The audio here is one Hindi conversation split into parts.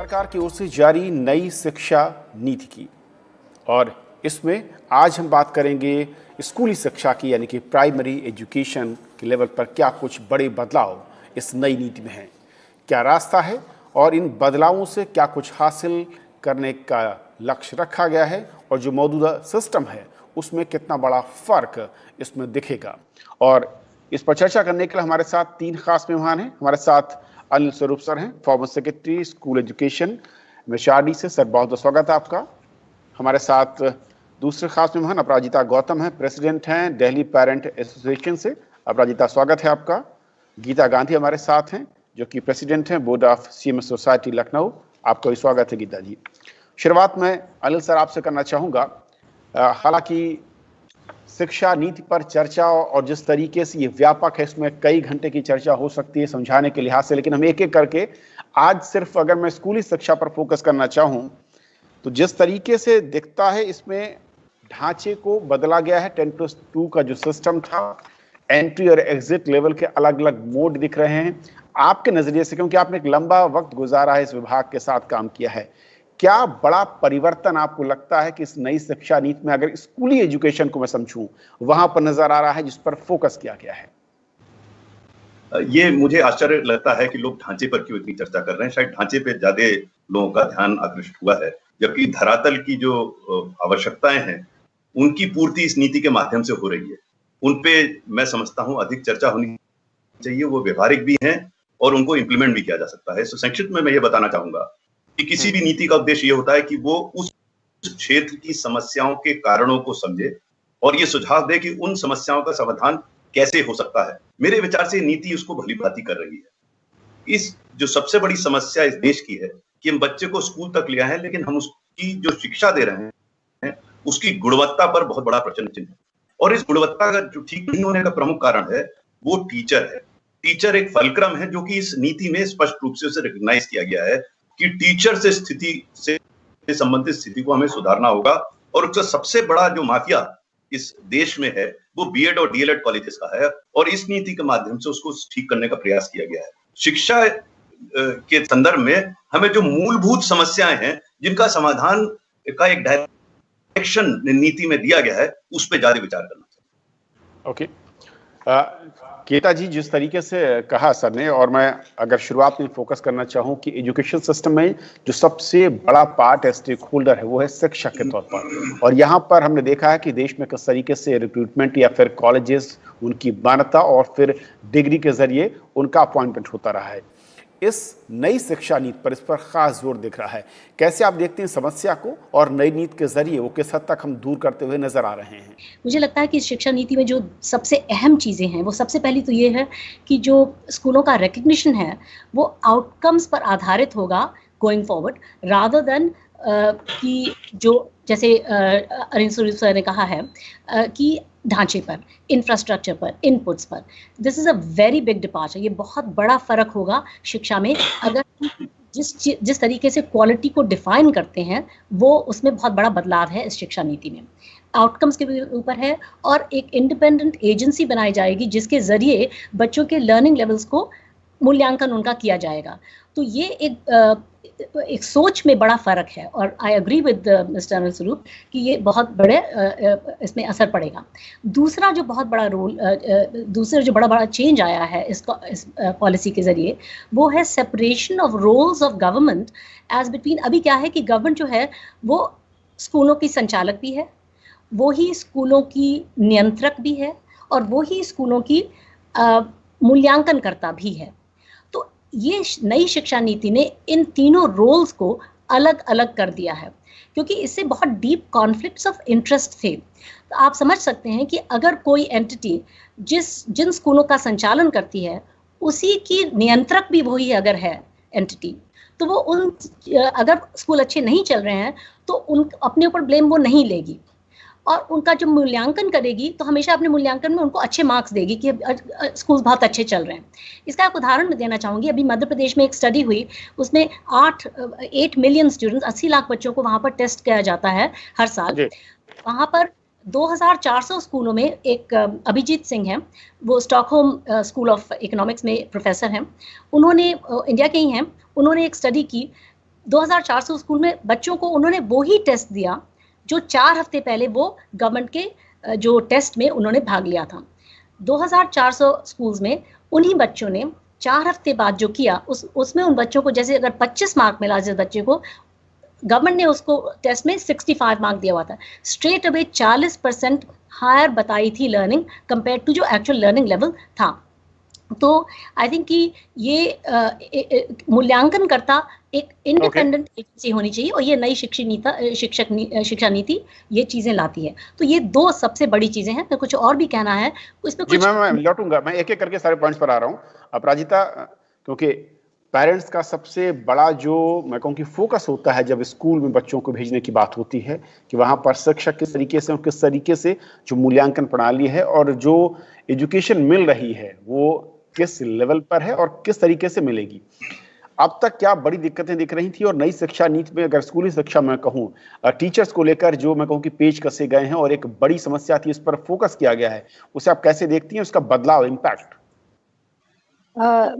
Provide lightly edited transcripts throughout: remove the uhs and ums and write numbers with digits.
सरकार की ओर से जारी नई शिक्षा नीति की और इसमें आज हम बात करेंगे स्कूली शिक्षा की, यानी कि प्राइमरी एजुकेशन के लेवल पर क्या कुछ बड़े बदलाव इस नई नीति में हैं, क्या रास्ता है और इन बदलावों से क्या कुछ हासिल करने का लक्ष्य रखा गया है और जो मौजूदा सिस्टम है उसमें कितना बड़ा फर्क इसमें दिखेगा। और इस पर चर्चा करने के लिए हमारे साथ तीन खास मेहमान हैं। हमारे साथ अनिल स्वरूप सर हैं, former secretary school education MHRD से। सर बहुत बहुत स्वागत है आपका। हमारे साथ दूसरे खास मेहमान अपराजिता गौतम हैं, प्रेसिडेंट हैं दिल्ली पेरेंट एसोसिएशन से। अपराजिता स्वागत है आपका। गीता गांधी हमारे साथ हैं जो कि प्रेसिडेंट हैं board of CMS society Lucknow. आपका भी स्वागत है गीता जी। शुरुआत में अनिल सर आपसे करना चाहूँगा। हालांकि शिक्षा नीति पर चर्चा और जिस तरीके से ये व्यापक है इसमें कई घंटे की चर्चा हो सकती है समझाने के लिहाज से, लेकिन हम एक एक करके आज सिर्फ अगर मैं स्कूली शिक्षा पर फोकस करना चाहूँ तो जिस तरीके से दिखता है इसमें ढांचे को बदला गया है। 10+2 का जो सिस्टम था, एंट्री और एग्जिट लेवल के अलग अलग मोड दिख रहे हैं। आपके नजरिए से, क्योंकि आपने एक लंबा वक्त गुजारा है इस विभाग के साथ काम किया है, क्या बड़ा परिवर्तन आपको लगता है कि इस नई शिक्षा नीति में, अगर स्कूली एजुकेशन को मैं समझूं, वहां पर नजर आ रहा है जिस पर फोकस किया गया है? ये मुझे आश्चर्य लगता है कि लोग ढांचे पर क्यों इतनी चर्चा कर रहे हैं। शायद ढांचे पे ज्यादा लोगों का ध्यान आकृष्ट हुआ है, जबकि धरातल की जो आवश्यकताएं हैं उनकी पूर्ति इस नीति के माध्यम से हो रही है। उनपे मैं समझता हूं अधिक चर्चा होनी चाहिए, वो व्यवहारिक भी हैं और उनको इम्प्लीमेंट भी किया जा सकता है। संक्षिप्त में मैं ये बताना चाहूंगा कि किसी भी नीति का उद्देश्य ये होता है कि वो उस क्षेत्र की समस्याओं के कारणों को समझे और ये सुझाव दे कि उन समस्याओं का समाधान कैसे हो सकता है। मेरे विचार से नीति उसको भली भांति कर रही है। इस जो सबसे बड़ी समस्या इस देश की है कि हम बच्चे को स्कूल तक ले आए हैं, लेकिन हम उसकी जो शिक्षा दे रहे हैं उसकी गुणवत्ता पर बहुत बड़ा प्रश्न चिन्ह है। और इस गुणवत्ता का जो ठीक नहीं होने का प्रमुख कारण है वो टीचर है। टीचर एक फलक्रम है जो कि इस नीति में स्पष्ट रूप से उसे रिकॉग्नाइज किया गया है कि टीचर से संबंधित स्थिति को हमें सुधारना होगा। और उसका सबसे बड़ा जो माफिया इस देश में है वो B.Ed और D.LED कॉलेजेस का है और इस नीति के माध्यम से उसको ठीक करने का प्रयास किया गया है। शिक्षा के संदर्भ में हमें जो मूलभूत समस्याएं हैं जिनका समाधान का एक डायरेक्शन नीति में दिया गया है उस पर ज्यादा विचार करना चाहिए। ओके गीता जी, जिस तरीके से कहा सर ने, और मैं अगर शुरुआत में फोकस करना चाहूँ कि एजुकेशन सिस्टम में जो सबसे बड़ा पार्ट है, स्टेक होल्डर है, वो है शिक्षक के तौर पर। और यहाँ पर हमने देखा है कि देश में किस तरीके से रिक्रूटमेंट या फिर कॉलेजेस उनकी मान्यता और फिर डिग्री के जरिए उनका अपॉइंटमेंट होता रहा है। इस नई शिक्षा नीति पर इस पर खास जोर दिख रहा है। कैसे आप देखते हैं समस्या को और नई नीति के जरिए वो किस हद तक हम दूर करते हुए नजर आ रहे हैं? मुझे लगता है कि शिक्षा नीति में जो सबसे अहम चीज़ें हैं वो सबसे पहली तो ये है कि जो स्कूलों का रिकग्निशन है वो आउटकम्स पर आधारित होगा गोइंग फॉरवर्ड, रादर देन कि जो जैसे अनिल स्वरूप सर ने कहा है कि ढांचे पर, इंफ्रास्ट्रक्चर पर, इनपुट्स पर। This is a very big departure. ये बहुत बड़ा फर्क होगा शिक्षा में अगर जिस तरीके से क्वालिटी को डिफाइन करते हैं वो उसमें बहुत बड़ा बदलाव है इस शिक्षा नीति में। आउटकम्स के ऊपर है और एक इंडिपेंडेंट एजेंसी बनाई जाएगी जिसके जरिए बच्चों के लर्निंग लेवल्स को मूल्यांकन उनका किया जाएगा। तो ये एक सोच में बड़ा फर्क है और I agree with mister Anil Swaroop कि ये बहुत बड़े इसमें असर पड़ेगा। दूसरा जो बहुत बड़ा दूसरा जो बड़ा चेंज आया है इस पॉलिसी के जरिए वो है separation of roles of government as between. अभी क्या है कि गवर्नमेंट जो है वो स्कूलों की संचालक भी है, वो ही स्कूलों की नियंत्रक भी है और वो ही स्कूलों की मूल्यांकनकर्ता भी है। ये नई शिक्षा नीति ने इन तीनों रोल्स को अलग अलग कर दिया है क्योंकि इससे बहुत डीप कॉन्फ्लिक्ट्स ऑफ इंटरेस्ट थे। तो आप समझ सकते हैं कि अगर कोई एंटिटी जिन स्कूलों का संचालन करती है उसी की नियंत्रक भी वही अगर है एंटिटी, तो वो अगर स्कूल अच्छे नहीं चल रहे हैं तो उन अपने ऊपर ब्लेम वो नहीं लेगी और उनका जो मूल्यांकन करेगी तो हमेशा अपने मूल्यांकन में उनको अच्छे मार्क्स देगी कि स्कूल्स बहुत अच्छे चल रहे हैं। इसका एक उदाहरण मैं देना चाहूँगी। अभी मध्य प्रदेश में एक स्टडी हुई, उसमें 8 मिलियन स्टूडेंट्स, 80 लाख बच्चों को वहाँ पर टेस्ट किया जाता है हर साल। वहाँ पर 2400 स्कूलों में एक अभिजीत सिंह हैं, वो स्टॉकहोम स्कूल ऑफ इकोनॉमिक्स में प्रोफेसर हैं, उन्होंने इंडिया के ही हैं, उन्होंने एक स्टडी की 2400 स्कूल में बच्चों को उन्होंने वो ही टेस्ट दिया जो 4 हफ्ते पहले वो गवर्नमेंट के जो टेस्ट में उन्होंने भाग लिया था। 2400 स्कूल्स में उन्हीं बच्चों ने 4 हफ्ते बाद जो किया उसमें उन बच्चों को, जैसे अगर 25 मार्क मिला जिस बच्चे को, गवर्नमेंट ने उसको टेस्ट में 65 मार्क दिया हुआ था। स्ट्रेट अवे 40% हायर बताई थी लर्निंग कंपेयर टू जो एक्चुअल लर्निंग लेवल था। तो आई थिंक कि ये मूल्यांकन करता एक इंडिपेंडेंट एजेंसी होनी चाहिए, और ये नई शिक्षा नीति ये चीजें लाती है। तो ये दो सबसे बड़ी चीजें हैं। मैं कुछ और भी कहना है उस पे कुछ, मैं लौटूंगा, मैं एक एक करके सारे पॉइंट्स पर आ रहा हूँ। अपराजिता, क्योंकि पेरेंट्स का सबसे बड़ा जो मैं कहूँ कि फोकस होता है जब स्कूल में बच्चों को भेजने की बात होती है कि वहाँ पर शिक्षक किस तरीके से और किस तरीके से जो मूल्यांकन प्रणाली है और जो एजुकेशन मिल रही है वो किस लेवल पर है और किस तरीके से मिलेगी। अब तक क्या बड़ी दिक्कतें दिख रही थी, और नई शिक्षा नीति में अगर स्कूली शिक्षा में कहूँ टीचर्स को लेकर जो मैं कहूँ कि पेच कसे गए हैं और एक बड़ी समस्या थी, इस पर फोकस किया गया है, उसे आप कैसे देखती हैं, उसका बदलाव, इम्पैक्ट?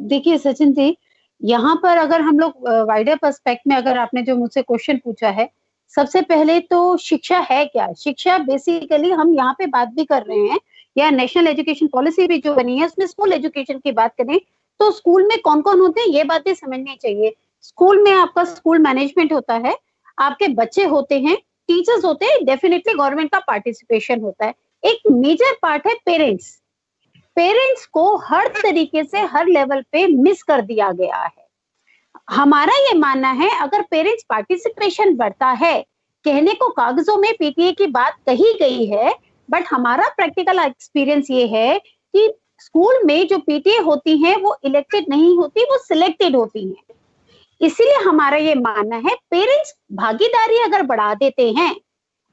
देखिए सचिन जी, यहाँ पर अगर हम लोग वाइडर पर्सपेक्ट में, अगर आपने जो मुझसे क्वेश्चन पूछा है, सबसे पहले तो शिक्षा है क्या? शिक्षा बेसिकली हम यहाँ पे बात भी कर रहे हैं, या नेशनल एजुकेशन पॉलिसी भी जो बनी है उसमें स्कूल एजुकेशन की बात करें तो स्कूल में कौन कौन होते हैं ये बातें समझनी चाहिए। स्कूल में आपका स्कूल मैनेजमेंट होता है, आपके बच्चे होते हैं, टीचर्स होते हैं, डेफिनेटली गवर्नमेंट का पार्टिसिपेशन होता है। एक मेजर पार्ट है पेरेंट्स। पेरेंट्स को हर तरीके से हर लेवल पे मिस कर दिया गया है। हमारा ये मानना है अगर पेरेंट्स पार्टिसिपेशन बढ़ता है, कहने को कागजों में पीटीए की बात कही गई है, बट हमारा प्रैक्टिकल एक्सपीरियंस ये है कि स्कूल में जो पीटीए होती हैं वो इलेक्टेड नहीं होती, वो सिलेक्टेड होती हैं। इसीलिए हमारा ये मानना है पेरेंट्स भागीदारी अगर बढ़ा देते हैं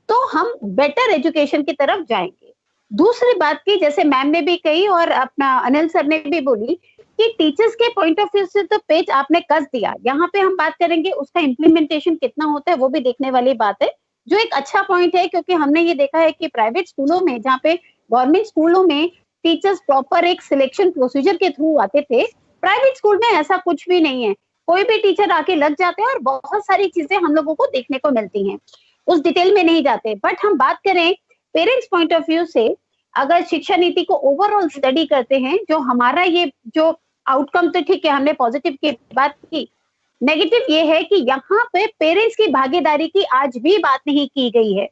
तो हम बेटर एजुकेशन की तरफ जाएंगे। दूसरी बात की, जैसे मैम ने भी कही और अपना अनिल सर ने भी बोली कि टीचर्स के पॉइंट ऑफ व्यू से तो पेज आपने कस दिया। यहाँ पे हम बात करेंगे उसका इम्प्लीमेंटेशन कितना होता है, वो भी देखने वाली बात है, जो एक अच्छा पॉइंट है, क्योंकि हमने ये देखा है कि प्राइवेट स्कूलों में, जहाँ पे गवर्नमेंट स्कूलों में टीचर्स प्रॉपर एक सिलेक्शन प्रोसीजर के थ्रू आते थे, प्राइवेट स्कूल में ऐसा कुछ भी नहीं है। कोई भी टीचर आके लग जाते हैं और बहुत सारी चीजें हम लोगों को देखने को मिलती हैं, उस डिटेल में नहीं जाते। बट हम बात करें पेरेंट्स पॉइंट ऑफ व्यू से, अगर शिक्षा नीति को ओवरऑल स्टडी करते हैं, जो हमारा ये जो आउटकम, तो ठीक है हमने पॉजिटिव की बात की, नेगेटिव ये है कि यहाँ पे पेरेंट्स की भागीदारी की आज भी बात नहीं की गई है।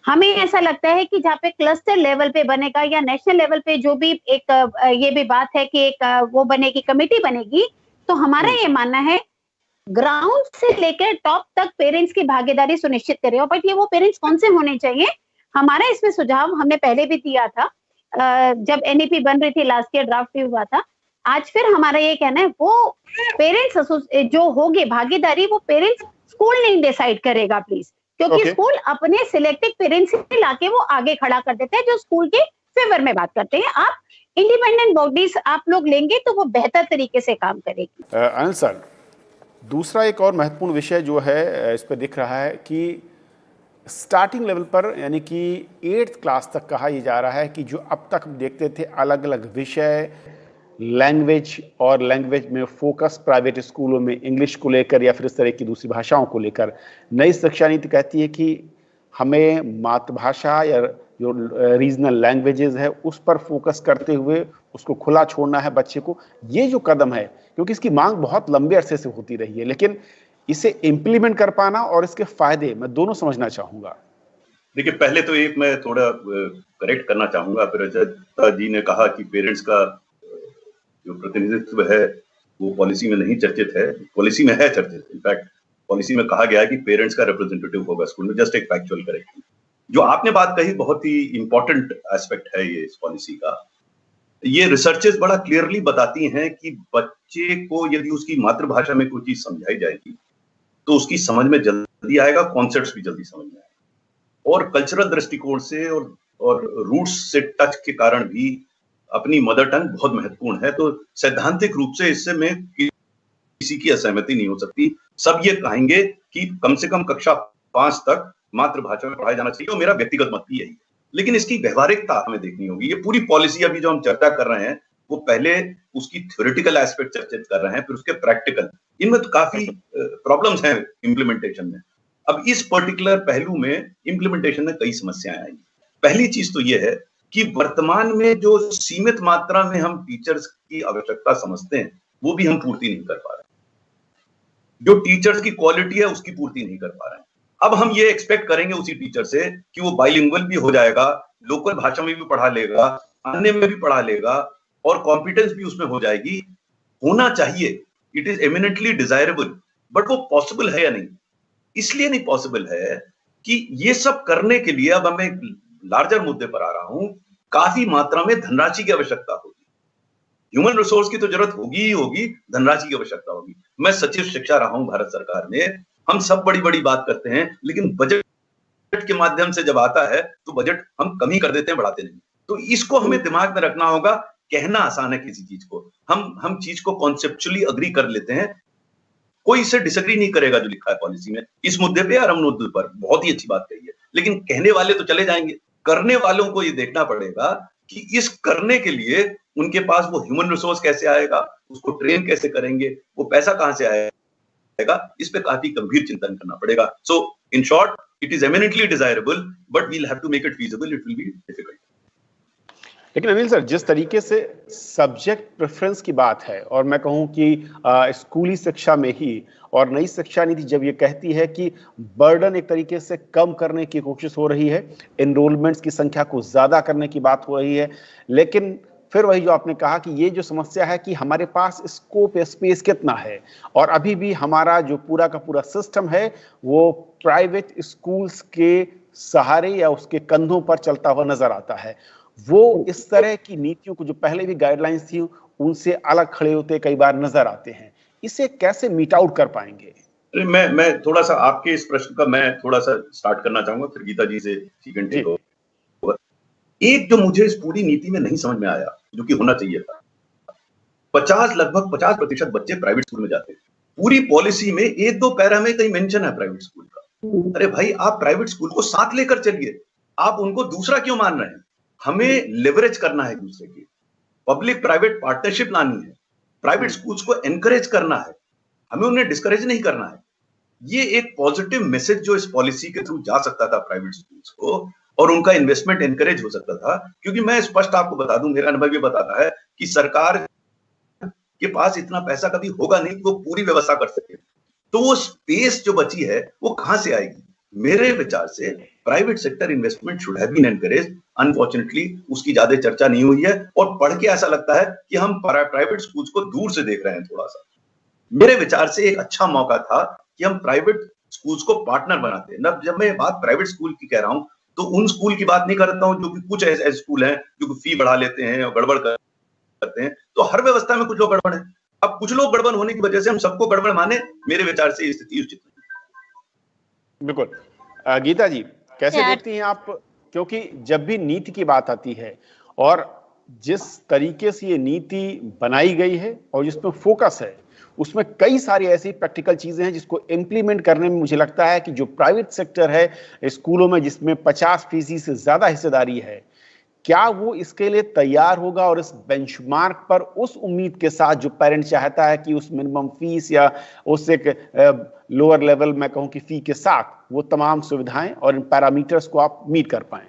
हमें ऐसा लगता है कि जहाँ पे क्लस्टर लेवल पे बनेगा या नेशनल लेवल पे जो भी एक ये भी बात है कि एक वो बनेगी, कमेटी बनेगी, तो हमारा ये मानना है ग्राउंड से लेकर टॉप तक पेरेंट्स की भागीदारी सुनिश्चित करें। बट ये वो पेरेंट्स कौन से होने चाहिए, हमारा इसमें सुझाव हमने पहले भी दिया था, जब एनईपी बन रही थी लास्ट ईयर, ड्राफ्ट भी हुआ था। आज फिर हमारा ये कहना है वो पेरेंट्स जो होगी भागीदारी, वो पेरेंट्स, स्कूल नहीं डिसाइड करेगा प्लीज, क्योंकि स्कूल अपने सिलेक्टेड पेरेंट्स ही लाके वो आगे खड़ा कर देते हैं जो स्कूल के फेवर में बात करते हैं। आप इंडिपेंडेंट बॉडीज आप लोग लेंगे तो वो बेहतर तरीके से काम करेगी। अनिल सर, दूसरा एक और महत्वपूर्ण विषय जो है इस पर दिख रहा है कि स्टार्टिंग लेवल पर, यानी कि 8th क्लास तक कहा यह जा रहा है कि जो अब तक हम देखते थे अलग अलग विषय, लैंग्वेज और लैंग्वेज में फोकस प्राइवेट स्कूलों में इंग्लिश को लेकर या फिर इस तरह की दूसरी भाषाओं को लेकर, नई शिक्षा नीति कहती है कि हमें मातृभाषा या जो रीजनल लैंग्वेजेस है उस पर फोकस करते हुए उसको खुला छोड़ना है बच्चे को। ये जो कदम है, क्योंकि इसकी मांग बहुत लंबे अरसे से होती रही है, लेकिन इसे इम्प्लीमेंट कर पाना और इसके फायदे मैं दोनों समझना चाहूंगा। देखिए, पहले तो एक मैं थोड़ा करेक्ट करना चाहूंगा। अपराजिता जी ने कहा कि पेरेंट्स का जो प्रतिनिधित्व है वो पॉलिसी में नहीं चर्चित है, पॉलिसी में है चर्चित। इनफैक्ट पॉलिसी में कहा गया है कि पेरेंट्स का रिप्रेजेंटेटिव होगा स्कूल में। जस्ट एक फैक्चुअल करेक्शन। जो आपने बात कही बहुत ही इंपॉर्टेंट एस्पेक्ट है ये इस पॉलिसी का। ये रिसर्चेस बड़ा क्लियरली बताती हैं कि बच्चे को यदि उसकी मातृभाषा में कोई चीज समझाई जाएगी तो उसकी समझ में जल्दी आएगा, कॉन्सेप्ट्स भी जल्दी समझ में आएगा। और कल्चरल दृष्टिकोण से और रूट्स से टच के कारण भी अपनी मदर टंग बहुत महत्वपूर्ण है। तो सैद्धांतिक रूप से इससे में किसी की असहमति नहीं हो सकती। सब ये कहेंगे कि कम से कम कक्षा 5 तक मातृभाषा में पढ़ाया जाना चाहिए, और मेरा व्यक्तिगत मत भी यही है। लेकिन इसकी व्यवहारिकता हमें देखनी होगी। ये पूरी पॉलिसी अभी जो हम चर्चा कर रहे हैं वो पहले उसकी थ्योरेटिकल एस्पेक्ट चर्चित कर रहे हैं, फिर उसके प्रैक्टिकल। इनमें तो काफी प्रॉब्लम्स हैं इम्प्लीमेंटेशन में। अब इस पर्टिकुलर पहलू में इम्प्लीमेंटेशन में कई समस्याएं आई। पहली चीज तो ये है कि वर्तमान में जो सीमित मात्रा में हम टीचर्स की आवश्यकता समझते हैं वो भी हम पूर्ति नहीं कर पा रहे। जो टीचर्स की क्वालिटी है उसकी पूर्ति नहीं कर पा रहे हैं। अब हम ये एक्सपेक्ट करेंगे उसी टीचर से कि वो बाइलिंगुअल भी हो जाएगा, लोकल भाषा में भी पढ़ा लेगा, अन्य में भी पढ़ा लेगा और कॉम्पिटेंस भी उसमें हो जाएगी। होना चाहिए, it is eminently desirable, but वो पॉसिबल है या नहीं? इसलिए नहीं पॉसिबल है कि ये सब करने के लिए, अब मैं लार्जर मुद्दे पर आ रहा हूं, काफी मात्रा में धनराशि की आवश्यकता होगी। ह्यूमन रिसोर्स की तो जरूरत होगी ही होगी, धनराशि की आवश्यकता होगी। मैं सचिव शिक्षा रहा हूं भारत सरकार में, हम सब बड़ी बड़ी बात करते हैं, लेकिन बजट के माध्यम से जब आता है तो बजट हम कम ही कर देते हैं, बढ़ाते नहीं। तो इसको हमें दिमाग में रखना होगा। कहना आसान है किसी चीज को, हम चीज को कॉन्सेप्चुअली अग्री कर लेते हैं, कोई इससे डिसएग्री नहीं करेगा जो लिखा है पॉलिसी में इस मुद्दे पे या अन्य मुद्दे पर, बहुत ही अच्छी बात कही है। लेकिन कहने वाले तो चले जाएंगे, करने वालों को ये देखना पड़ेगा कि इस करने के लिए उनके पास वो ह्यूमन रिसोर्स कैसे आएगा, उसको ट्रेन कैसे करेंगे, वो पैसा कहां से आएगा, इस पे काफी गंभीर चिंतन करना पड़ेगा। So in short, it is eminently desirable, but we'll have to make it feasible, it will be difficult. लेकिन अनिल सर, जिस तरीके से सब्जेक्ट प्रेफरेंस की बात है, और मैं कहूं कि स्कूली शिक्षा में ही, और नई शिक्षा नीति जब ये कहती है कि बर्डन एक तरीके से कम करने की कोशिश हो रही है, एनरोलमेंट्स की संख्या को ज्यादा करने की बात हो रही है, लेकिन फिर वही जो आपने कहा कि ये जो समस्या है कि हमारे पास स्कोप स्पेस कितना है, और अभी भी हमारा जो पूरा का पूरा सिस्टम है वो प्राइवेट स्कूल्स के सहारे या उसके कंधों पर चलता हुआ नजर आता है। वो इस तरह की नीतियों को जो पहले भी गाइडलाइंस थी उनसे अलग खड़े होते कई बार नजर आते हैं। इसे कैसे मीट आउट कर पाएंगे? मैं थोड़ा सा आपके इस प्रश्न का मैं थोड़ा सा स्टार्ट करना चाहूंगा, फिर गीता जी से ठीक हो। एक जो मुझे इस पूरी नीति में नहीं समझ में आया, जो कि होना चाहिए था, लगभग 50% बच्चे प्राइवेट स्कूल में जाते हैं। पूरी पॉलिसी में एक दो पैरा में कहीं मेंशन है प्राइवेट स्कूल का। अरे भाई, आप प्राइवेट स्कूल को साथ लेकर चलिए, आप उनको दूसरा क्यों मान रहे हैं? हमें लेवरेज करना है दूसरे की, पब्लिक प्राइवेट पार्टनरशिप लानी है, प्राइवेट स्कूल्स को एनकरेज करना है, हमें उन्हें डिस्करेज नहीं करना है। ये एक पॉजिटिव मैसेज जो इस पॉलिसी के थ्रू जा सकता था प्राइवेट स्कूल्स को, और उनका इन्वेस्टमेंट एनकरेज हो सकता था। क्योंकि मैं स्पष्ट आपको बता दूं, मेरा अनुभव ये बताता है कि सरकार के पास इतना पैसा कभी होगा नहीं कि वो पूरी व्यवस्था कर सके। तो वो स्पेस जो बची है वो कहां से आएगी? मेरे विचार से private sector investment should have been encourage. Unfortunately उसकी ज्यादा चर्चा नहीं हुई है, और पढ़ के ऐसा लगता है कि हम प्राइवेट स्कूल्स को दूर से देख रहे हैं थोड़ा सा। मेरे विचार से एक अच्छा मौका था कि हम प्राइवेट स्कूल्स को पार्टनर बनाते हैं। जब मैं बात प्राइवेट स्कूल की कह रहा हूं तो उन स्कूल की बात नहीं करता हूं जो कि कुछ ऐसे स्कूल हैं जो फी बढ़ा लेते हैं और गड़बड़ करते हैं। तो हर व्यवस्था में कुछ लोग गड़बड़ है। अब कुछ लोग गड़बड़ होने की वजह से हम सबको गड़बड़ माने, मेरे विचार से स्थिति उचित नहीं। बिल्कुल। गीता जी, कैसे देखती हैं आप? क्योंकि जब भी नीति की बात आती है, और जिस तरीके से ये नीति बनाई गई है और जिसमें फोकस है, उसमें कई सारी ऐसी प्रैक्टिकल चीजें हैं जिसको इम्प्लीमेंट करने में मुझे लगता है कि जो प्राइवेट सेक्टर है स्कूलों में, जिसमें 50% से ज्यादा हिस्सेदारी है, क्या वो इसके लिए तैयार होगा? और इस बेंचमार्क पर उस उम्मीद के साथ जो पेरेंट चाहता है कि उस मिनिमम फीस या उस एक लोअर लेवल मैं कहूं कि फी के साथ वो तमाम सुविधाएं और इन पैरामीटर्स को आप मीट कर पाएं?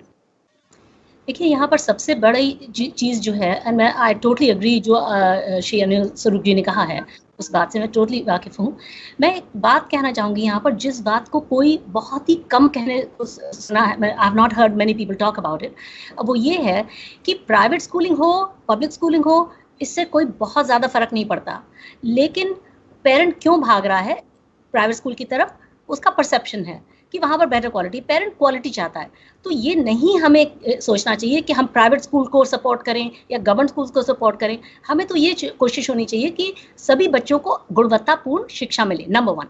देखिए, यहाँ पर सबसे बड़ी चीज़ जो है, एंड मैं आई टोटली एग्री जो श्री अनिल स्वरूप जी ने कहा है, उस बात से मैं टोटली वाकिफ हूँ। मैं एक बात कहना चाहूँगी यहाँ पर, जिस बात को कोई बहुत ही कम कहने को सुना है, I have not heard many people talk about it, अब वो ये है कि प्राइवेट स्कूलिंग हो, पब्लिक स्कूलिंग हो, इससे कोई बहुत ज़्यादा फर्क नहीं पड़ता, लेकिन पेरेंट क्यों भाग रहा है प्राइवेट स्कूल की तरफ? उसका परसेप्शन है कि वहाँ पर बेटर क्वालिटी, पेरेंट क्वालिटी चाहता है। तो ये नहीं हमें सोचना चाहिए कि हम प्राइवेट स्कूल को सपोर्ट करें या गवर्नमेंट स्कूल्स को सपोर्ट करें। हमें तो ये कोशिश होनी चाहिए कि सभी बच्चों को गुणवत्तापूर्ण शिक्षा मिले, नंबर 1।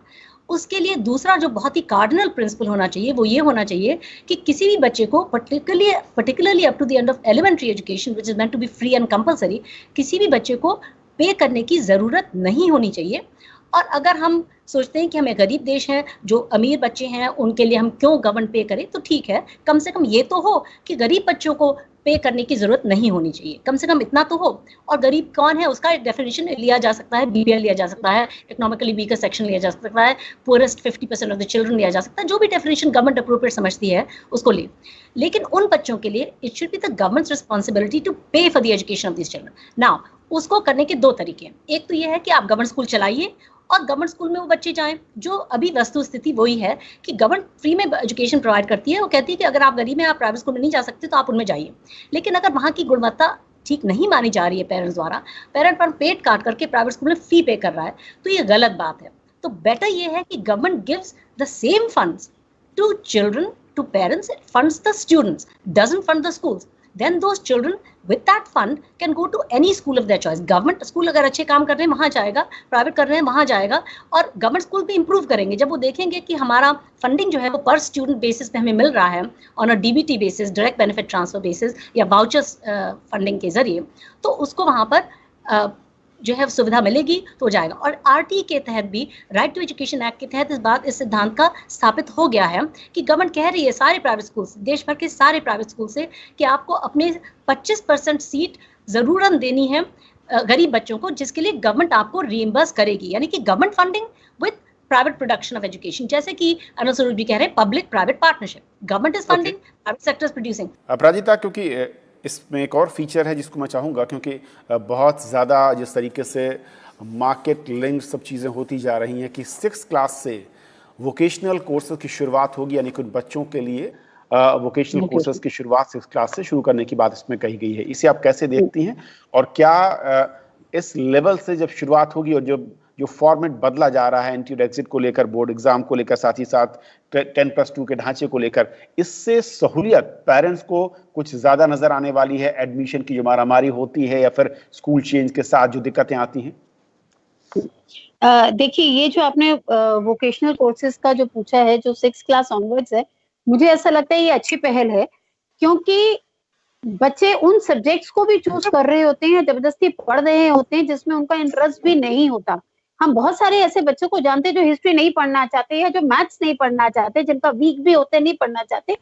उसके लिए दूसरा जो बहुत ही कार्डिनल प्रिंसिपल होना चाहिए वो ये होना चाहिए कि किसी भी बच्चे को particularly up to the end of elementary education which is meant to be free and compulsory, किसी भी बच्चे को पे करने की ज़रूरत नहीं होनी चाहिए। और अगर हम सोचते हैं कि हम एक गरीब देश हैं, जो अमीर बच्चे हैं उनके लिए हम क्यों गवर्नमेंट पे करें, तो ठीक है, कम से कम ये तो हो कि गरीब बच्चों को पे करने की जरूरत नहीं होनी चाहिए, कम से कम इतना तो हो। और गरीब कौन है उसका डेफिनेशन लिया जा सकता है, बीपीएल लिया जा सकता है, इकोनॉमिकली वीकर सेक्शन लिया जा सकता है, पुअरेस्ट 50% ऑफ द चिल्ड्रन लिया जा सकता है, जो भी डेफिनेशन गवर्नमेंट अप्रोप्रिएट समझती है उसको ले। लेकिन उन बच्चों के लिए it should be the government's responsibility to pay for the education of this children. Now उसको करने के दो तरीके हैं। एक तो ये है कि आप गवर्नमेंट स्कूल चलाइए और गवर्नमेंट स्कूल में वो बच्चे जाएं। जो अभी वस्तु स्थिति वही है कि गवर्नमेंट फ्री में एजुकेशन प्रोवाइड करती है। वो कहती है कि अगर आप गरीब हैं, आप प्राइवेट स्कूल में नहीं जा सकते तो आप उनमें जाइए। लेकिन अगर वहाँ की गुणवत्ता ठीक नहीं मानी जा रही है पेरेंट्स द्वारा, पेरेंट पर पेट काट करके प्राइवेट स्कूल में फी पे कर रहा है, तो ये गलत बात है। तो बेटर ये है कि government gives the same funds to children, to parents, funds the students, doesn't fund the schools. Then those children with that fund can go to any school of their choice. Government school अगर अच्छे काम कर रहे हैं वहाँ जाएगा, प्राइवेट कर रहे हैं वहाँ जाएगा, और गवर्नमेंट स्कूल भी इंप्रूव करेंगे जब वो देखेंगे कि हमारा फंडिंग जो है वो पर स्टूडेंट बेसिस पे हमें मिल रहा है, on a DBT basis, direct benefit transfer basis, या वाउचर्स फंडिंग के जरिए, तो उसको वहाँ पर जो है सुविधा मिलेगी तो जाएगा। और आरटी के तहत भी, राइट टू एजुकेशन एक्ट के तहत इस सिद्धांत का स्थापित हो गया है कि गवर्नमेंट कह रही है सारे प्राइवेट स्कूल से, देश भर के सारे प्राइवेट स्कूल से, कि आपको अपने 25% सीट ज़रूरन देनी है गरीब बच्चों को, जिसके लिए गवर्नमेंट आपको रीइंबर्स करेगी। यानी कि government funding with private production of education, जैसे कि अनिल स्वरूप भी कह रहे हैं, public private partnership, government is funding, private sector is producing. Aparajita, क्योंकि इसमें एक और फीचर है जिसको मैं चाहूँगा, क्योंकि बहुत ज़्यादा जिस तरीके से मार्केट लिंक सब चीज़ें होती जा रही हैं कि 6th क्लास से वोकेशनल कोर्सेज की शुरुआत होगी, यानी कि उन बच्चों के लिए वोकेशनल कोर्सेज की शुरुआत 6th क्लास से शुरू करने की बात इसमें कही गई है। इसे आप कैसे देखती हैं, और क्या इस लेवल से जब शुरुआत होगी और जो फॉर्मेट बदला जा रहा है एंट्री और एग्जिट को लेकर, बोर्ड एग्जाम को लेकर, साथ ही साथ 10+2 के ढांचे को लेकर, इससे सहूलियत पेरेंट्स को कुछ ज्यादा नजर आने वाली है? एडमिशन की जो मारामारी होती है या फिर स्कूल चेंज के साथ जो दिक्कतें आती हैं? देखिए, ये जो आपने वोकेशनल कोर्सेज का जो पूछा है, जो 6th क्लास ऑनवर्ड्स है, मुझे ऐसा लगता है ये अच्छी पहल है, क्योंकि बच्चे उन सब्जेक्ट्स को भी चूज कर रहे होते हैं, जबरदस्ती पढ़ रहे होते हैं जिसमें उनका इंटरेस्ट भी नहीं होता। हम बहुत सारे ऐसे बच्चों को जानते हैं जो हिस्ट्री नहीं पढ़ना चाहते या जो मैथ्स नहीं पढ़ना चाहते, जिनका वीक भी होते नहीं पढ़ना चाहते।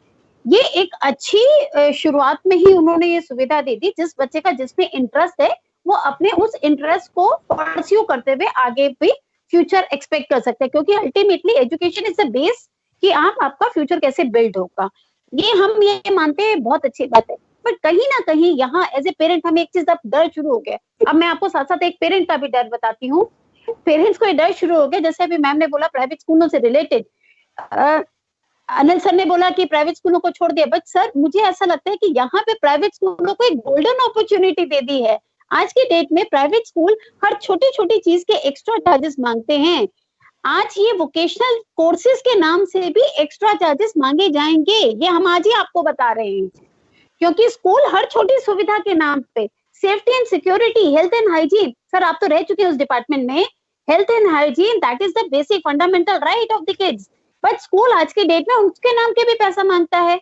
ये एक अच्छी शुरुआत में ही उन्होंने ये सुविधा दे दी, जिस बच्चे का जिसमें इंटरेस्ट है वो अपने उस इंटरेस्ट को परस्यू करते हुए आगे भी फ्यूचर एक्सपेक्ट कर सकते हैं, क्योंकि ultimately education is the base कि आपका फ्यूचर कैसे बिल्ड होगा। ये हम ये मानते हैं, बहुत अच्छी बात है। पर कहीं ना कहीं यहाँ एज ए पेरेंट हमें एक चीज अब डर शुरू हो गया। अब मैं आपको साथ साथ एक पेरेंट का भी डर बताती हूँ। पेरेंट्स को ये डर शुरू हो गया, जैसे अभी मैम ने बोला प्राइवेट स्कूलों से रिलेटेड, अनिल सर ने बोला कि प्राइवेट स्कूलों को छोड़ दिया, बट सर मुझे ऐसा लगता है कि यहाँ पे प्राइवेट स्कूलों को एक गोल्डन अपॉर्चुनिटी दे दी है। आज के डेट में प्राइवेट स्कूल हर छोटी छोटी चीज के एक्स्ट्रा चार्जेस मांगते हैं। आज ये वोकेशनल कोर्सेज के नाम से भी एक्स्ट्रा चार्जेस मांगे जाएंगे, ये हम आज ही आपको बता रहे हैं, क्योंकि स्कूल हर छोटी सुविधा के नाम पे, safety and security, health and hygiene, sir आप तो रह चुके हैं उस डिपार्टमेंट में, health and hygiene that is the basic fundamental right of the kids, but school आज के डेट में उसके नाम के भी पैसा मांगता है।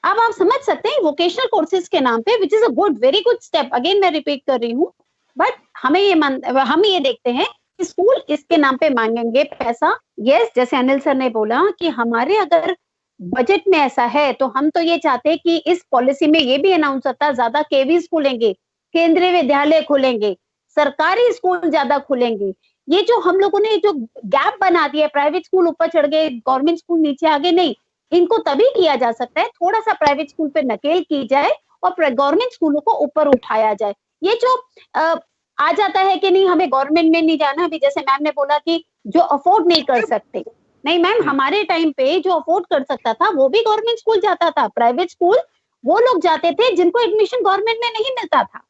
अब आप समझ सकते हैं वोकेशनल कोर्सेज के नाम पे, which is a good, very good step, again मैं रिपीट कर रही हूँ, बट हम ये देखते हैं कि स्कूल इसके नाम पे मांगेंगे पैसा। यस, जैसे अनिल सर ने बोला कि हमारे अगर बजट में ऐसा है तो हम तो ये चाहते हैं कि इस पॉलिसी में ये भी अनाउंस होता, ज्यादा केवीज खुलेंगे, केंद्रीय विद्यालय खुलेंगे, सरकारी स्कूल ज्यादा खुलेंगे। ये जो हम लोगों ने जो गैप बना दिया, प्राइवेट स्कूल ऊपर चढ़ गए, गवर्नमेंट स्कूल नीचे आ गए, नहीं, इनको तभी किया जा सकता है थोड़ा सा प्राइवेट स्कूल पे नकेल की जाए और गवर्नमेंट स्कूलों को ऊपर उठाया जाए। ये जो आ जाता है कि नहीं हमें गवर्नमेंट में नहीं जाना, अभी जैसे मैम ने बोला कि जो अफोर्ड नहीं कर सकते, नहीं मैम, हमारे टाइम पे जो अफोर्ड कर सकता था वो भी गवर्नमेंट स्कूल जाता था, प्राइवेट स्कूल वो लोग जाते थे जिनको एडमिशन गवर्नमेंट में नहीं मिलता था।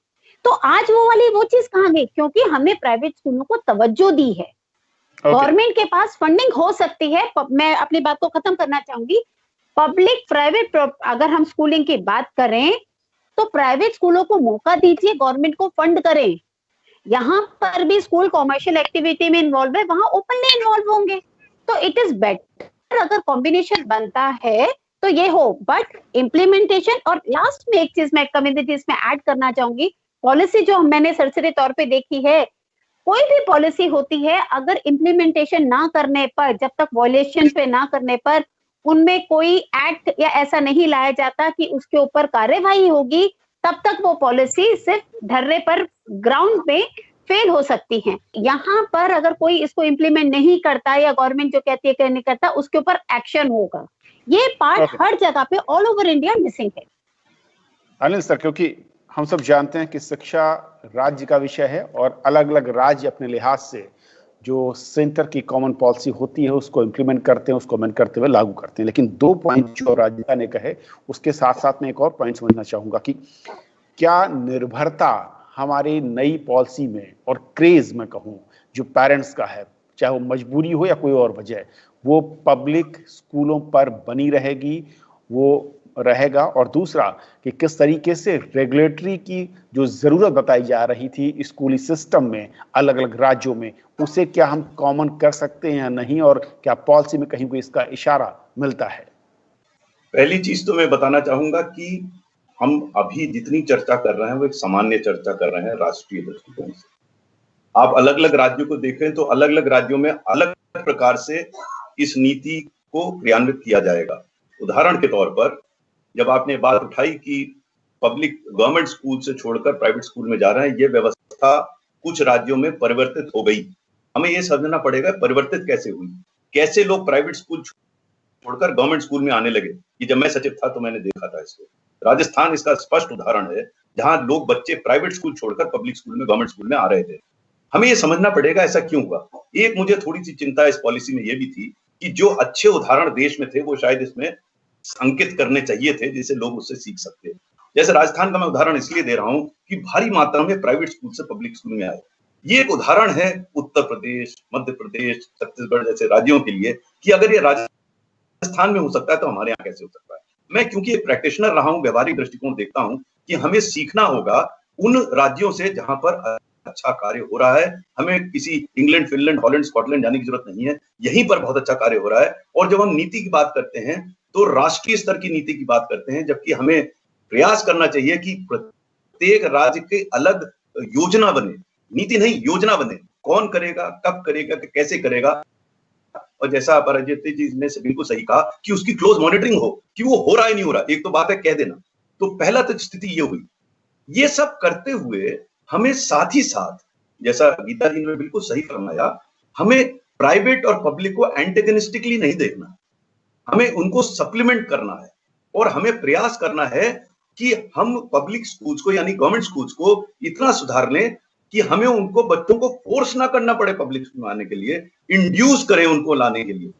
तो आज वो चीज कहाँ गई, क्योंकि हमने प्राइवेट स्कूलों को तवज्जो दी है। गवर्नमेंट के पास फंडिंग हो सकती है, मैं अपनी बात को खत्म करना चाहूंगी, पब्लिक प्राइवेट, अगर हम स्कूलिंग की बात करें तो प्राइवेट स्कूलों को मौका दीजिए, गवर्नमेंट को फंड करें। यहाँ पर भी स्कूल कॉमर्शियल एक्टिविटी में इन्वॉल्व है, वहां ओपनली इन्वॉल्व होंगे, तो इट इज बेटर अगर कॉम्बिनेशन बनता है तो ये हो, बट इम्प्लीमेंटेशन। और लास्ट में एक चीज मैं कम्युनिटी इसमें ऐड करना चाहूंगी, पॉलिसी जो मैंने सरसरी तौर पे देखी है, कोई भी पॉलिसी होती है अगर इम्प्लीमेंटेशन ना करने पर, जब तक वॉयलेशन पे ना करने पर उनमें कोई एक्ट या ऐसा नहीं लाया जाता कि उसके ऊपर कार्यवाही होगी, तब तक वो पॉलिसी सिर्फ धरने पर ग्राउंड पे फेल हो सकती है। यहाँ पर अगर कोई इसको इम्प्लीमेंट नहीं करता या गवर्नमेंट जो कहती है कि नहीं करता, उसके ऊपर एक्शन होगा। ये पार्ट हर जगह पे ऑल ओवर इंडिया मिसिंग है। अनिल सर, क्योंकि हम सब जानते हैं कि शिक्षा राज्य का विषय है और अलग अलग राज्य अपने लिहाज से जो सेंटर की कॉमन पॉलिसी होती है उसको इम्प्लीमेंट करते हैं, उसको अमेंड करते हुए लागू करते हैं। लेकिन 2 पॉइंट जो राधिका ने कहे उसके साथ साथ में एक और पॉइंट समझना चाहूंगा कि क्या निर्भरता हमारी नई पॉलिसी में और क्रेज में कहूँ जो पेरेंट्स का है, चाहे वो मजबूरी हो या कोई और वजह, वो पब्लिक स्कूलों पर बनी रहेगी, वो रहेगा? और दूसरा कि किस तरीके से रेगुलेटरी की जो जरूरत बताई जा रही थी स्कूली सिस्टम में अलग अलग राज्यों में, उसे क्या हम कॉमन कर सकते हैं या नहीं, और क्या पॉलिसी में कहीं कोई इसका इशारा मिलता है? पहली चीज तो मैं बताना चाहूंगा कि हम अभी जितनी चर्चा कर रहे हैं वो एक सामान्य चर्चा कर रहे हैं राष्ट्रीय दृष्टिकोण से। आप अलग अलग राज्यों को देखें तो अलग अलग राज्यों में अलग प्रकार से इस नीति को क्रियान्वित किया जाएगा। उदाहरण के तौर पर जब आपने बात उठाई कि पब्लिक गवर्नमेंट स्कूल से छोड़कर प्राइवेट स्कूल में जा रहे हैं, ये व्यवस्था कुछ राज्यों में परिवर्तित हो गई। हमें ये समझना पड़ेगा परिवर्तित कैसे हुई, कैसे लोग प्राइवेट स्कूल छोड़कर गवर्नमेंट स्कूल में आने लगे। ये जब मैं सचिव था तो मैंने देखा था इसको। राजस्थान इसका स्पष्ट उदाहरण है, जहां लोग बच्चे प्राइवेट स्कूल छोड़कर पब्लिक स्कूल में, गवर्नमेंट स्कूल में आ रहे थे। हमें ये समझना पड़ेगा ऐसा क्यों हुआ। एक मुझे थोड़ी सी चिंता इस पॉलिसी में ये भी थी कि जो अच्छे उदाहरण देश में थे वो शायद इसमें अंकित करने चाहिए थे, जिससे लोग उससे सीख सकते। जैसे राजस्थान का मैं उदाहरण इसलिए दे रहा हूं कि भारी मात्रा में प्राइवेट स्कूल से पब्लिक स्कूल में आए। ये एक उदाहरण है उत्तर प्रदेश, मध्य प्रदेश, छत्तीसगढ़ जैसे राज्यों के लिए कि अगर ये राजस्थान में हो सकता है तो हमारे यहाँ कैसे हो सकता है। मैं क्योंकि एक प्रैक्टिशनर रहा हूं, व्यवहारिक दृष्टिकोण देखता हूं कि हमें सीखना होगा उन राज्यों से जहां पर अच्छा कार्य हो रहा है। हमें किसी इंग्लैंड, फिनलैंड, हॉलैंड, स्कॉटलैंड जाने की जरूरत नहीं है, यहीं पर बहुत अच्छा कार्य हो रहा है। और जब हम नीति की बात करते हैं तो राष्ट्रीय स्तर की नीति की बात करते हैं, जबकि हमें प्रयास करना चाहिए कि प्रत्येक राज्य के अलग योजना बने, नीति नहीं योजना बने। कौन करेगा, कब करेगा, कैसे करेगा। और जैसा अपराजित जी ने बिल्कुल सही कहा कि उसकी क्लोज मॉनिटरिंग हो कि वो हो रहा है नहीं हो रहा। एक तो बात है कह देना, तो पहला तो स्थिति ये हुई। ये सब करते हुए हमें साथ ही साथ, जैसा गीता जी ने बिल्कुल सही फरमाया, हमें प्राइवेट और पब्लिक को एंटेगनिस्टिकली नहीं देखना, हमें उनको सप्लीमेंट करना है। और हमें प्रयास करना है कि हम पब्लिक स्कूल्स को यानी गवर्नमेंट स्कूल्स को इतना सुधार लें कि हमें उनको, बच्चों को फोर्स ना करना पड़े पब्लिक स्कूल में आने के लिए, इंड्यूस करें उनको लाने के लिए।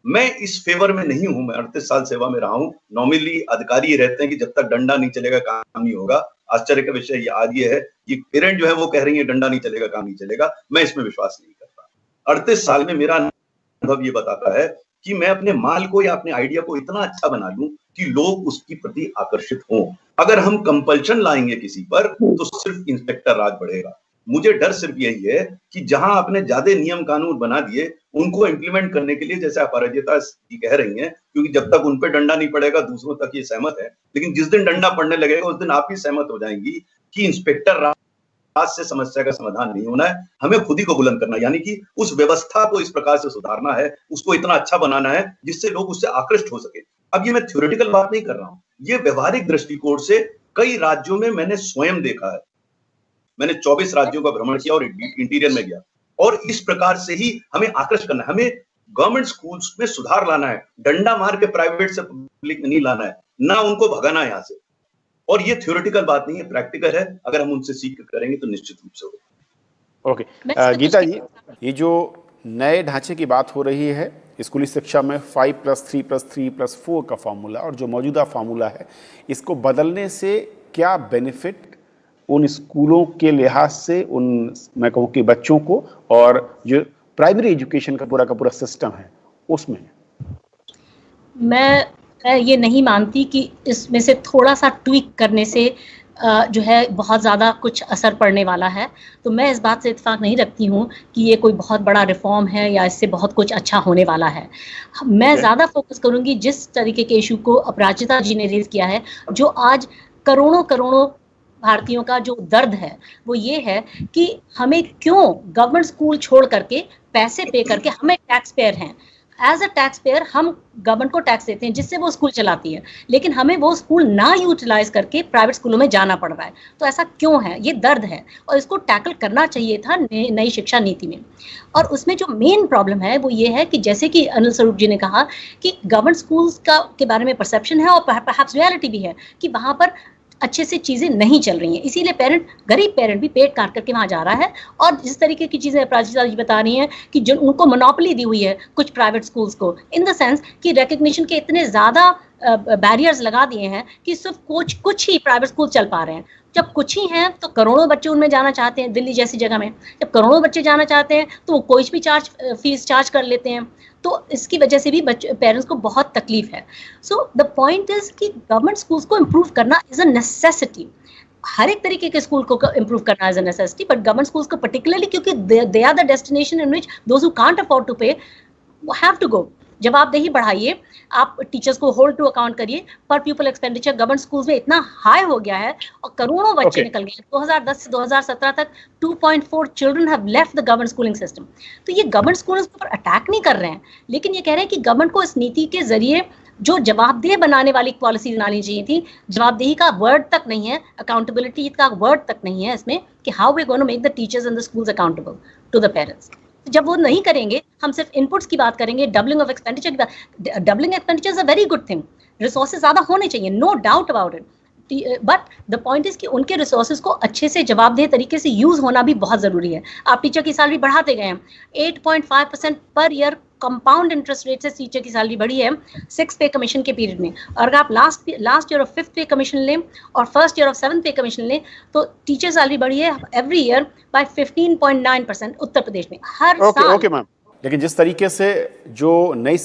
मैं इस फेवर में नहीं हूं। मैं 38 साल सेवा में रहा हूं। नॉर्मली अधिकारी ये रहते हैं कि जब तक डंडा नहीं चलेगा काम नहीं होगा। आश्चर्य का विषय ये आज ये है कि पेरेंट जो है वो कह रही है डंडा नहीं चलेगा काम नहीं चलेगा। मैं इसमें विश्वास नहीं करता। 38 साल में मेरा अनुभव ये बताता है कि मैं अपने माल को या अपने आइडिया को इतना अच्छा बना लूं कि लोग उसकी प्रति आकर्षित हों। अगर हम कंपल्शन लाएंगे किसी पर तो सिर्फ इंस्पेक्टर राज बढ़ेगा। मुझे डर सिर्फ यही है कि जहां आपने ज्यादा नियम कानून बना दिए, उनको इंप्लीमेंट करने के लिए, जैसे अपराजिता जी कह रही हैं, क्योंकि जब तक उन पे डंडा नहीं पड़ेगा दूसरों तक ये सहमत है, लेकिन जिस दिन डंडा पड़ने लगेगा उस दिन आप ही सहमत हो जाएंगी कि इंस्पेक्टर राज से समस्या का समाधान नहीं होना है। हमें खुद ही को बुलंद करना, यानी कि उस व्यवस्था को इस प्रकार से सुधारना है, उसको इतना अच्छा बनाना है जिससे लोग उससे आकृष्ट हो सके। अब ये मैं थ्योरेटिकल बात नहीं कर रहा हूं, ये व्यवहारिक दृष्टिकोण से कई राज्यों में मैंने स्वयं देखा है। मैंने 24 राज्यों का भ्रमण किया और इंटीरियर में गया, और इस प्रकार से ही हमें आकर्षित करना है। हमें गवर्नमेंट स्कूल्स में सुधार लाना है, डंडा मार के प्राइवेट से पब्लिक में नहीं लाना है, ना उनको भगाना है यहाँ से। और ये थ्योरेटिकल बात नहीं है, प्रैक्टिकल है। अगर हम उनसे सीख करेंगे तो निश्चित रूप से होगा। ओके गीता जी, ये जो नए ढांचे की बात हो रही है स्कूली शिक्षा में 5+3+3+4 का फार्मूला, और जो मौजूदा फार्मूला है, इसको बदलने से क्या बेनिफिट उन स्कूलों के लिहाज से, उन मैं कहूँ कि बच्चों को, और जो प्राइमरी एजुकेशन का पूरा सिस्टम है उसमें? मैं ये नहीं मानती कि इसमें से थोड़ा सा ट्विक करने से जो है बहुत ज़्यादा कुछ असर पड़ने वाला है। तो मैं इस बात से इत्तेफाक नहीं रखती हूँ कि ये कोई बहुत बड़ा रिफॉर्म है या इससे बहुत कुछ अच्छा होने वाला है। मैं ज़्यादा फोकस करूँगी जिस तरीके के इशू को अपराजिता जी ने रेज किया है, जो आज करोड़ों भारतीयों का जो दर्द है, वो ये है कि हमें क्यों गवर्नमेंट स्कूल छोड़ करके पैसे पे करके, हमें टैक्स पेयर हैं, एज अ टैक्स पेयर हम गवर्नमेंट को टैक्स देते हैं जिससे वो स्कूल चलाती है, लेकिन हमें वो स्कूल ना यूटिलाइज करके प्राइवेट स्कूलों में जाना पड़ रहा है। तो ऐसा क्यों है? ये दर्द है और इसको टैकल करना चाहिए था नई शिक्षा नीति में। और उसमें जो मेन प्रॉब्लम है वो ये है कि जैसे कि अनिल स्वरूप जी ने कहा कि गवर्नमेंट स्कूल्स के बारे में परसेप्शन है और परहैप्स रियलिटी भी है कि वहाँ पर अच्छे से चीज़ें नहीं चल रही हैं, इसीलिए गरीब पेरेंट भी पेट काट करके वहाँ जा रहा है। और जिस तरीके की चीज़ें प्राची जी बता रही हैं कि जो उनको मोनोपोली दी हुई है कुछ प्राइवेट स्कूल्स को, इन द सेंस कि रिकग्निशन के इतने ज़्यादा बैरियर्स लगा दिए हैं कि सिर्फ कुछ ही प्राइवेट स्कूल चल पा रहे हैं। जब कुछ ही हैं तो करोड़ों बच्चे उनमें जाना चाहते हैं, दिल्ली जैसी जगह में जब करोड़ों बच्चे जाना चाहते हैं तो वो कोई भी फीस चार्ज कर लेते हैं। तो इसकी वजह से भी पेरेंट्स को बहुत तकलीफ है। सो द पॉइंट इज कि गवर्नमेंट स्कूल्स को इम्प्रूव करना इज अ नेसेसिटी। हर एक तरीके के स्कूल को इम्प्रूव करना is a necessity, but government schools को पर्टिकुलरली क्योंकि they are the destination in which those who can't afford to pay have to go. जवाबदेही बढ़ाइए, आप टीचर्स को होल्ड टू अकाउंट करिए। पर पीपल एक्सपेंडिचर गवर्नमेंट स्कूल्स में इतना हाई हो गया है और करोड़ों बच्चे निकल गए। 2010 से 2017 तक 2.4 children have left the government schooling system. तो ये गवर्नमेंट स्कूल्स के ऊपर अटैक नहीं कर रहे हैं, लेकिन ये कह रहे हैं कि गवर्नमेंट को इस नीति के जरिए जो जवाबदेह बनाने वाली पॉलिसी बनानी चाहिए थी, जवाबदेही का वर्ड तक नहीं है, अकाउंटेबिलिटी का वर्ड तक नहीं है इसमें कि how we gonna make the teachers and the schools accountable to the parents. जब वो नहीं करेंगे, हम सिर्फ इनपुट्स की बात करेंगे, डबलिंग ऑफ एक्सपेंडिचर की बात। Doubling expenditure is a very good thing, resources ज्यादा होने चाहिए, no doubt about it, but the point is कि उनके रिसोर्सेज को अच्छे से जवाबदेह तरीके से यूज होना भी बहुत जरूरी है। आप टीचर की सैलरी बढ़ाते गए हैं, 8.5% per year compound interest rate से टीचर की सैलरी बढ़ी है 6 पे कमीशन के पीरियड में। और अगर आप लास्ट ईयर ऑफ 5th पे कमीशन लें और फर्स्ट ईयर ऑफ 7th पे कमीशन लें तो टीचर सैलरी बढ़ी है every year by 15.9% Uttar Pradesh में हर साल। ओके मैम, लेकिन जिस तरीके से जो नई